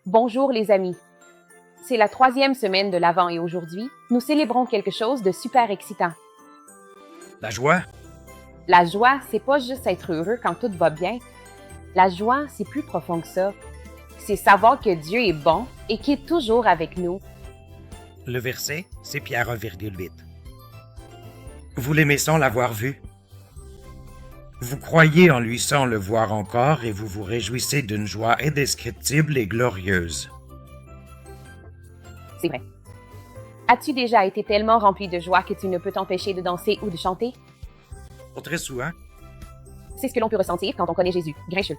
Bonjour les amis. C'est la 3e semaine de l'Avent et aujourd'hui, nous célébrons quelque chose de super excitant. La joie? La joie, c'est pas juste être heureux quand tout va bien. La joie, c'est plus profond que ça. C'est savoir que Dieu est bon et qu'il est toujours avec nous. Le verset, c'est Pierre 1,8. Vous l'aimez sans l'avoir vu. Vous croyez en lui sans le voir encore et vous vous réjouissez d'une joie indescriptible et glorieuse. C'est vrai. As-tu déjà été tellement rempli de joie que tu ne peux t'empêcher de danser ou de chanter? Pas très souvent. C'est ce que l'on peut ressentir quand on connaît Jésus, grincheux.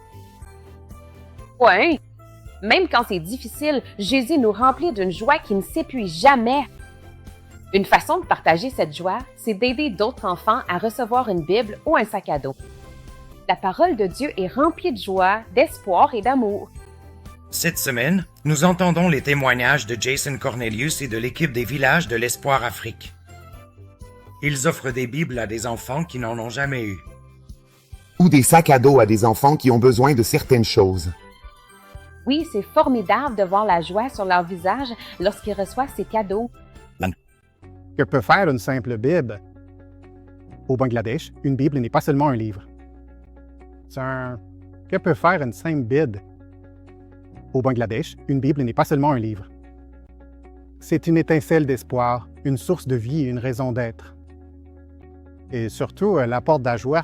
Ouais, même quand c'est difficile, Jésus nous remplit d'une joie qui ne s'épuise jamais. Une façon de partager cette joie, c'est d'aider d'autres enfants à recevoir une Bible ou un sac à dos. La parole de Dieu est remplie de joie, d'espoir et d'amour. Cette semaine, nous entendons les témoignages de Jason Cornelius et de l'équipe des Villages de l'Espoir Afrique. Ils offrent des Bibles à des enfants qui n'en ont jamais eu. Ou des sacs à dos à des enfants qui ont besoin de certaines choses. Oui, c'est formidable de voir la joie sur leur visage lorsqu'ils reçoivent ces cadeaux. Que peut faire une simple Bible? Au Bangladesh, une Bible n'est pas seulement un livre. Que peut faire une simple Bible? Au Bangladesh, une Bible n'est pas seulement un livre. C'est une étincelle d'espoir, une source de vie et une raison d'être. Et surtout, elle apporte de la joie.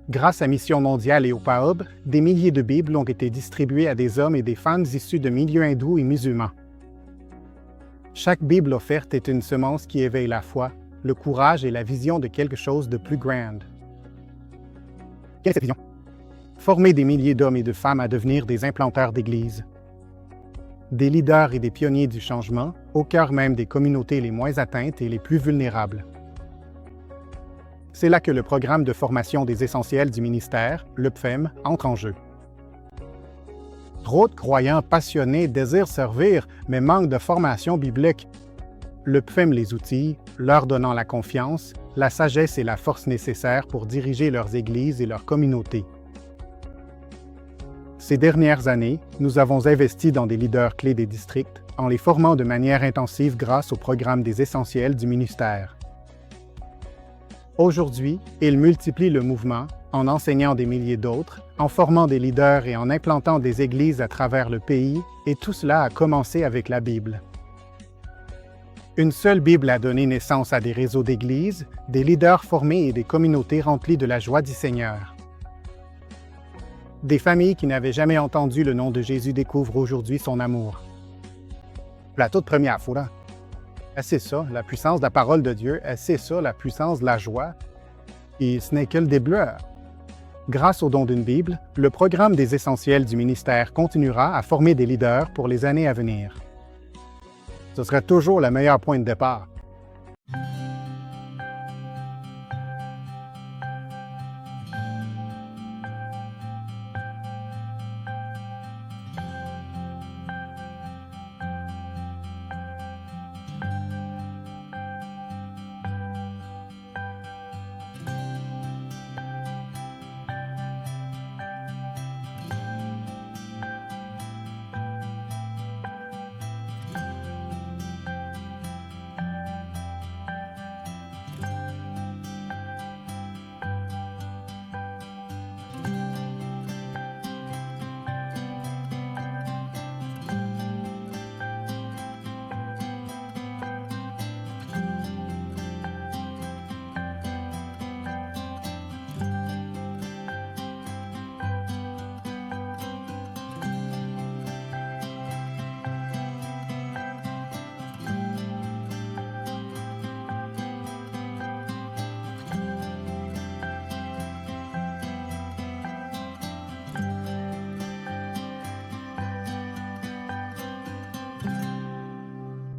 Grâce à Mission Mondiale et au PAOB, des milliers de Bibles ont été distribuées à des hommes et des femmes issus de milieux hindous et musulmans. Chaque Bible offerte est une semence qui éveille la foi, le courage et la vision de quelque chose de plus grand. Quelle est cette vision? Former des milliers d'hommes et de femmes à devenir des implanteurs d'églises. Des leaders et des pionniers du changement, au cœur même des communautés les moins atteintes et les plus vulnérables. C'est là que le programme de formation des essentiels du ministère, le PFEM, entre en jeu. Trop de croyants passionnés désirent servir, mais manquent de formation biblique. Le PFEM les outille, leur donnant la confiance, la sagesse et la force nécessaires pour diriger leurs églises et leurs communautés. Ces dernières années, nous avons investi dans des leaders clés des districts en les formant de manière intensive grâce au programme des essentiels du ministère. Aujourd'hui, ils multiplient le mouvement en enseignant des milliers d'autres, en formant des leaders et en implantant des églises à travers le pays, et tout cela a commencé avec la Bible. Une seule Bible a donné naissance à des réseaux d'églises, des leaders formés et des communautés remplies de la joie du Seigneur. Des familles qui n'avaient jamais entendu le nom de Jésus découvrent aujourd'hui son amour. La toute première fois, c'est ça, la puissance de la parole de Dieu, c'est ça, la puissance de la joie. Et ce n'est que le début. Grâce au don d'une Bible, le programme des essentiels du ministère continuera à former des leaders pour les années à venir. Ce serait toujours le meilleur point de départ.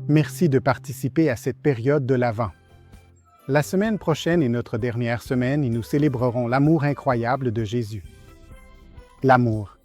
Merci de participer à cette période de l'Avent. La semaine prochaine est notre dernière semaine et nous célébrerons l'amour incroyable de Jésus. L'amour.